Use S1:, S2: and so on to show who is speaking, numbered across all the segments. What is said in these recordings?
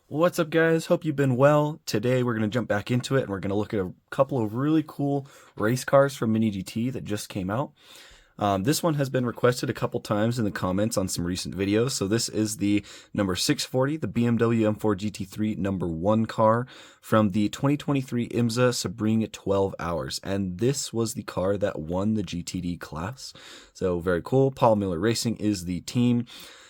S1: What's up, guys? Hope you've been well. Today we're going to jump back into it and we're going to look at a couple of really cool race cars from Mini GT that just came out. This one has been requested a couple times in the comments on some recent videos. So this is the number 640, the BMW M4 GT3 number 1 car from the 2023 IMSA Sebring 12 Hours. And this was the car that won the GTD class. So very cool. Paul Miller Racing is the team.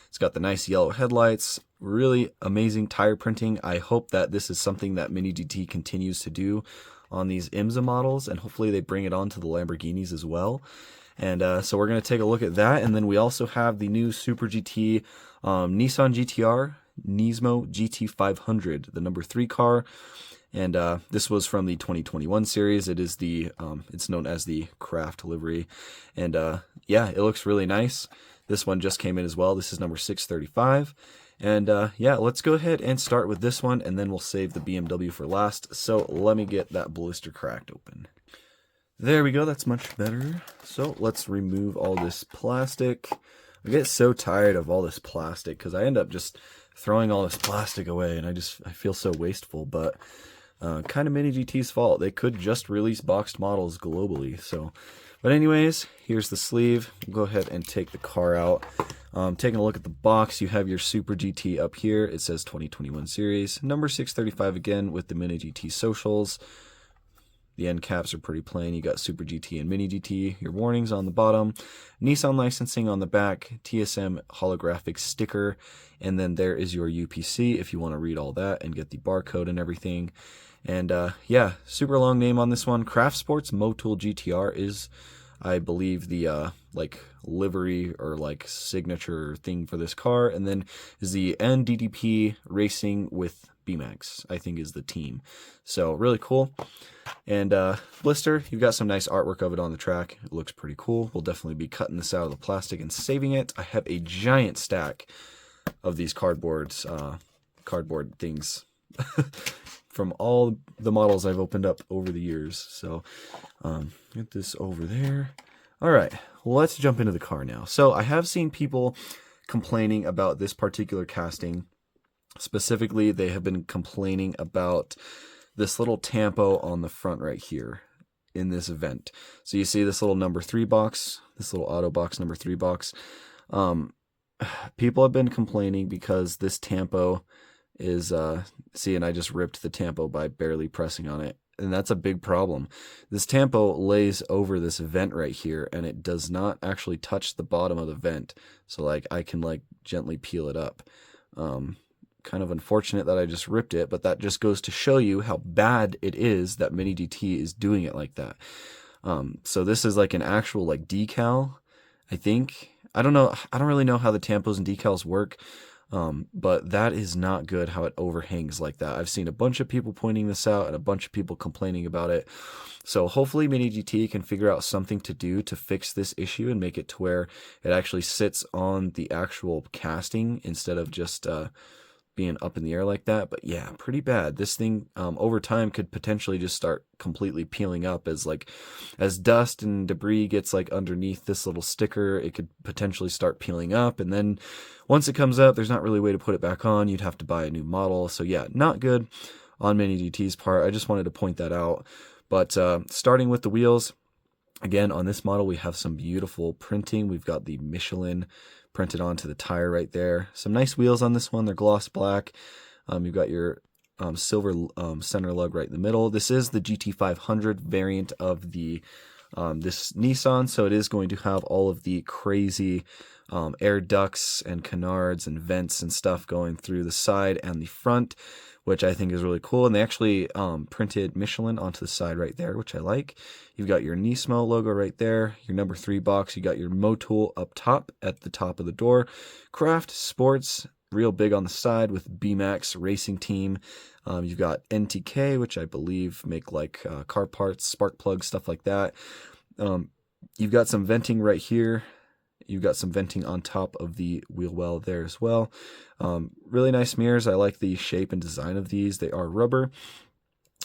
S1: It's got the nice yellow headlights, really amazing tire printing. I hope that this is something that Mini GT continues to do on these IMSA models, and hopefully they bring it on to the Lamborghinis as well. And so we're going to take a look at that, and then we also have the new Super GT Nissan GTR Nismo GT500, the number 3 car. And this was from the 2021 series. It is the it's known as the Craft livery, and yeah, it looks really nice. This one just came in as well. This is number 635. And yeah, let's go ahead and start with this one, and then we'll save the BMW for last. So let me get that blister cracked open. There we go, that's much better. So let's remove all this plastic. I get so tired of all this plastic because I end up just throwing all this plastic away, and I feel so wasteful, but kind of Mini GT's fault. They could just release boxed models globally. But anyways, here's the sleeve. We'll go ahead and take the car out. Taking a look at the box, you have your Super GT up here. It says 2021 series, number 635 again with the Mini GT socials. The end caps are pretty plain. You got Super GT and Mini GT. Your warnings on the bottom. Nissan licensing on the back. TSM holographic sticker. And then there is your UPC if you want to read all that and get the barcode and everything. And yeah, super long name on this one. Craftsports Motul GTR is, I believe, the like livery or like signature thing for this car. And then is the NDDP Racing with BMAX, I think, is the team. So really cool. And blister, you've got some nice artwork of it on the track. It looks pretty cool. We'll definitely be cutting this out of the plastic and saving it. I have a giant stack of these cardboard things from all the models I've opened up over the years. So get this over there. All right, let's jump into the car now. So I have seen people complaining about this particular casting. Specifically, they have been complaining about this little tampo on the front right here in this event. So you see this little number 3 box, this little auto box number 3 box. People have been complaining because this tampo is, see, and I just ripped the tampo by barely pressing on it. And that's a big problem. This tampo lays over this vent right here, and it does not actually touch the bottom of the vent. So like I can like gently peel it up. Kind of unfortunate that I just ripped it, but that just goes to show you how bad it is that Mini GT is doing it like that. So this is like an actual like decal, I think. I don't know. I don't really know how the tampos and decals work. But that is not good how it overhangs like that. I've seen a bunch of people pointing this out and a bunch of people complaining about it. So hopefully Mini GT can figure out something to do to fix this issue and make it to where it actually sits on the actual casting instead of just being up in the air like that. But yeah, pretty bad. This thing over time could potentially just start completely peeling up as dust and debris gets like underneath this little sticker. It could potentially start peeling up, and then once it comes up, there's not really a way to put it back on. You'd have to buy a new model. So yeah, not good on Mini GT's part. I just wanted to point that out. But starting with the wheels, again, on this model, we have some beautiful printing. We've got the Michelin printed onto the tire right there. Some nice wheels on this one. They're gloss black. You've got your silver center lug right in the middle. This is the GT500 variant of the this Nissan, so it is going to have all of the crazy air ducts and canards and vents and stuff going through the side and the front, which I think is really cool. And they actually printed Michelin onto the side right there, which I like. You've got your Nismo logo right there, your number 3 box. You got your Motul up top at the top of the door. Craftsports, real big on the side with BMAX Racing Team. You've got NTK, which I believe make like car parts, spark plugs, stuff like that. You've got some venting right here. You've got some venting on top of the wheel well there as well. Really nice mirrors. I like the shape and design of these. They are rubber.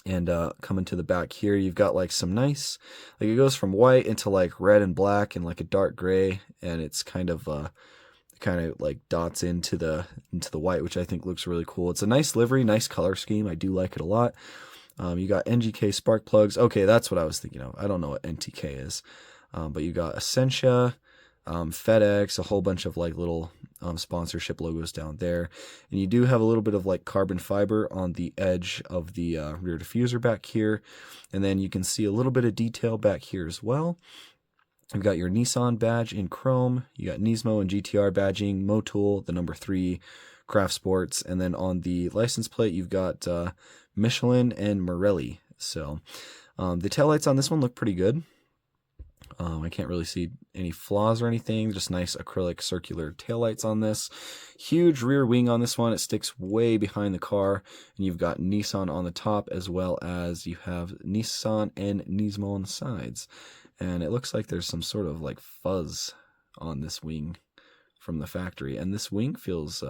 S1: And coming to the back here, you've got like some nice, like it goes from white into like red and black and like a dark gray. And it's kind of kind of like dots into the white, which I think looks really cool. It's a nice livery, nice color scheme. I do like it a lot. You got NGK spark plugs. Okay, that's what I was thinking of. I don't know what NTK is, but you got Essentia, FedEx, a whole bunch of like little sponsorship logos down there, and you do have a little bit of like carbon fiber on the edge of the rear diffuser back here, and then you can see a little bit of detail back here as well. You've got your Nissan badge in chrome. You got Nismo and GTR badging, Motul, the number 3, Craftsports, and then on the license plate you've got Michelin and Morelli. So the taillights on this one look pretty good. I can't really see any flaws or anything. Just nice acrylic circular taillights on this. Huge rear wing on this one. It sticks way behind the car. And you've got Nissan on the top, as well as you have Nissan and Nismo on the sides. And it looks like there's some sort of like fuzz on this wing from the factory. And this wing feels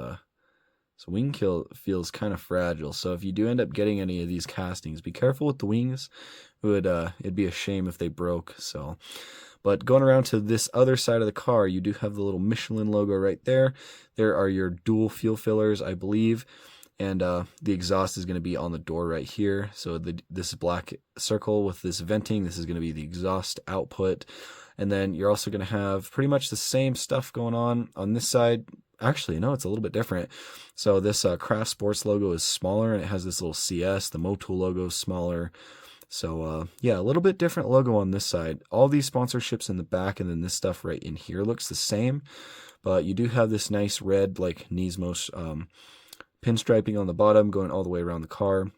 S1: feels kind of fragile. So if you do end up getting any of these castings, be careful with the wings. It'd be a shame if they broke. So, but going around to this other side of the car, you do have the little Michelin logo right there. There are your dual fuel fillers, I believe. And the exhaust is going to be on the door right here. So this black circle with this venting, this is going to be the exhaust output. And then you're also going to have pretty much the same stuff going on this side. Actually, no, it's a little bit different. So this Craftsports logo is smaller, and it has this little CS. The Motul logo is smaller. So yeah, a little bit different logo on this side. All these sponsorships in the back, and then this stuff right in here looks the same. But you do have this nice red, like Nismo pinstriping on the bottom, going all the way around the car.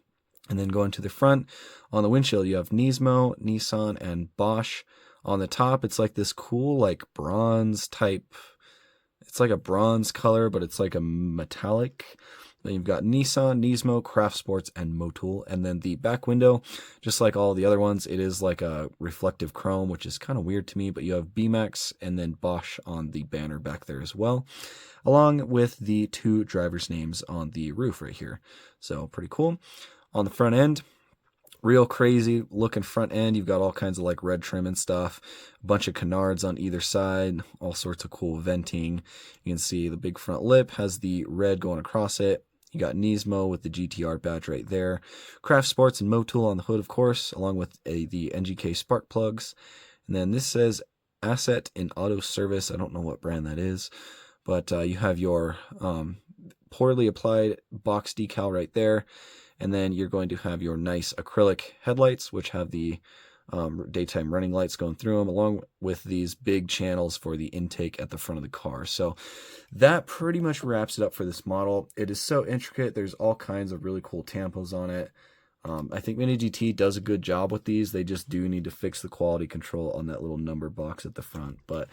S1: And then going to the front, on the windshield, you have Nismo, Nissan, and Bosch. On the top, it's like this cool, like bronze type. It's like a bronze color, but it's like a metallic. Then you've got Nissan, Nismo, Craftsports, and Motul. And then the back window, just like all the other ones, it is like a reflective chrome, which is kind of weird to me. But you have BMX and then Bosch on the banner back there as well, along with the 2 drivers' names on the roof right here. So pretty cool. On the front end, real crazy looking front end. You've got all kinds of like red trim and stuff, a bunch of canards on either side, all sorts of cool venting. You can see the big front lip has the red going across it. You got Nismo with the GTR badge right there. Craftsports and Motul on the hood, of course, along with the NGK spark plugs. And then this says Asset in Auto Service. I don't know what brand that is, but you have your poorly applied box decal right there. And then you're going to have your nice acrylic headlights, which have the daytime running lights going through them, along with these big channels for the intake at the front of the car. So that pretty much wraps it up for this model. It is so intricate. There's all kinds of really cool tampos on it. I think Mini GT does a good job with these. They just do need to fix the quality control on that little number box at the front. But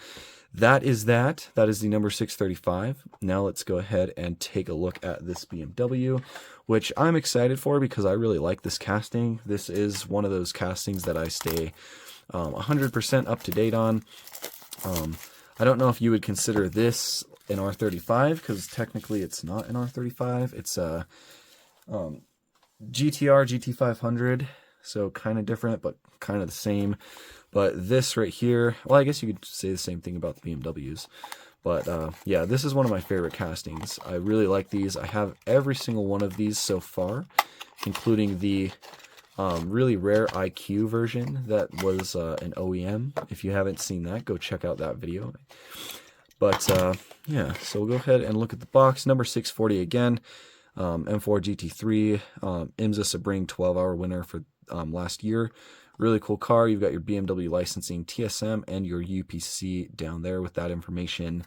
S1: that is that. That is the number 635. Now let's go ahead and take a look at this BMW, which I'm excited for because I really like this casting. This is one of those castings that I stay 100% up to date on. I don't know if you would consider this an R35 because technically it's not an R35. It's a GTR GT500, so kind of different, but kind of the same. But this right here, well, I guess you could say the same thing about the BMWs. But yeah, this is one of my favorite castings. I really like these. I have every single one of these so far, including the really rare IQ version that was an OEM. If you haven't seen that, go check out that video. But yeah, so we'll go ahead and look at the box. Number 640 again. M4 GT3, IMSA Sebring 12-hour winner for last year. Really cool car. You've got your BMW licensing, TSM, and your UPC down there with that information.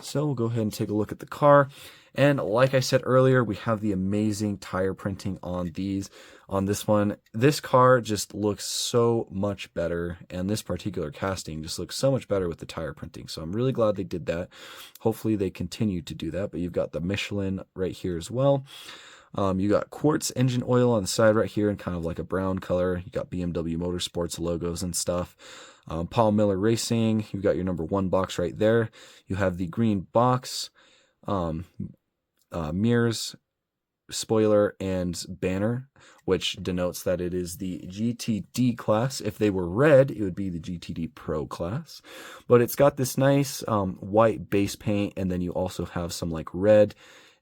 S1: So we'll go ahead and take a look at the car. And like I said earlier, we have the amazing tire printing on these. On this one, this car just looks so much better, and this particular casting just looks so much better with the tire printing. So I'm really glad they did that. Hopefully they continue to do that. But you've got the Michelin right here as well. You got quartz engine oil on the side right here in kind of like a brown color. You got BMW Motorsports logos and stuff. Paul Miller Racing. You've got your number 1 box right there. You have the green box. Mirrors spoiler and banner, which denotes that it is the GTD class. If they were red, it would be the GTD Pro class. But it's got this nice white base paint, and then you also have some like red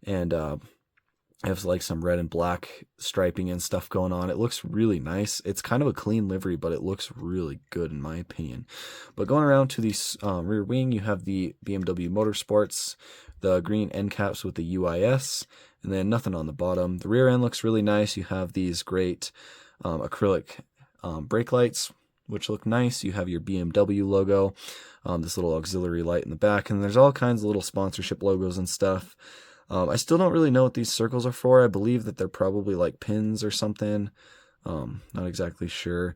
S1: and has like some red and black striping and stuff going on. It looks really nice. It's kind of a clean livery, but it looks really good in my opinion. But going around to the rear wing, you have the BMW Motorsports, the green end caps with the UIS, and then nothing on the bottom. The rear end looks really nice. You have these great acrylic brake lights, which look nice. You have your BMW logo, this little auxiliary light in the back, and there's all kinds of little sponsorship logos and stuff. I still don't really know what these circles are for. I believe that they're probably like pins or something. Not exactly sure.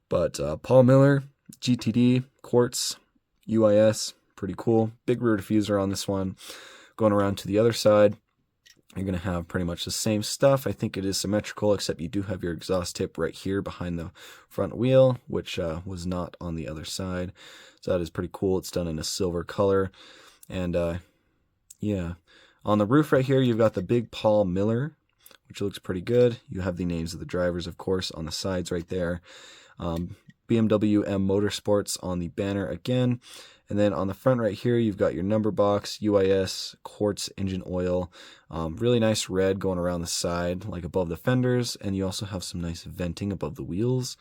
S1: But Paul Miller, GTD, Quartz, UIS, pretty cool. Big rear diffuser on this one. Going around to the other side, you're going to have pretty much the same stuff. I think it is symmetrical, except you do have your exhaust tip right here behind the front wheel, which was not on the other side. So that is pretty cool. It's done in a silver color. And yeah. On the roof right here, you've got the big Paul Miller, which looks pretty good. You have the names of the drivers, of course, on the sides right there. BMW M Motorsports on the banner again. And then on the front right here, you've got your number box, UIS, Quartz engine oil. Really nice red going around the side, like above the fenders. And you also have some nice venting above the wheels.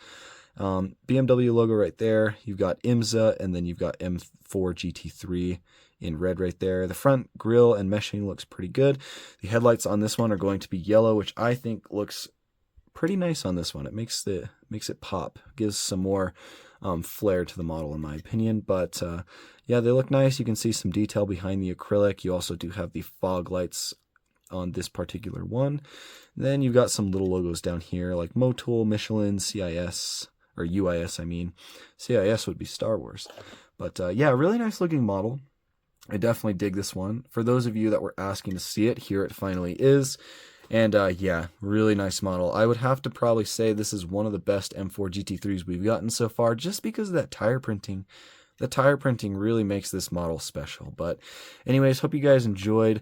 S1: BMW logo right there. You've got IMSA, and then you've got M4 GT3 in red right there. The front grille and meshing looks pretty good. The headlights on this one are going to be yellow, which I think looks pretty nice on this one. It makes it pop, gives some more flair to the model in my opinion. But yeah, they look nice. You can see some detail behind the acrylic. You also do have the fog lights on this particular one. Then you've got some little logos down here like Motul, Michelin, CIS, or UIS I mean. CIS would be Star Wars. But yeah, really nice looking model. I definitely dig this one. For those of you that were asking to see it, here it finally is. And yeah, really nice model. I would have to probably say this is one of the best M4 GT3s we've gotten so far, just because of that tire printing. The tire printing really makes this model special. But anyways, hope you guys enjoyed.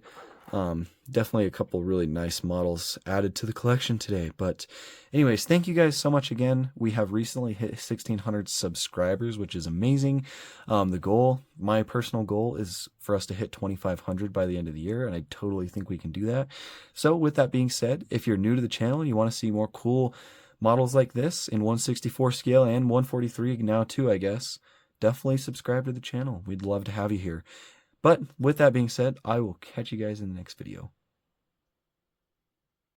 S1: Definitely a couple really nice models added to the collection today. But anyways, thank you guys so much again. We have recently hit 1,600 subscribers, which is amazing. The goal, my personal goal, is for us to hit 2,500 by the end of the year, and I totally think we can do that. So with that being said, if you're new to the channel and you want to see more cool models like this in 1/64 scale and 1/43 now too, I guess, definitely subscribe to the channel. We'd love to have you here. But with that being said, I will catch you guys in the next video.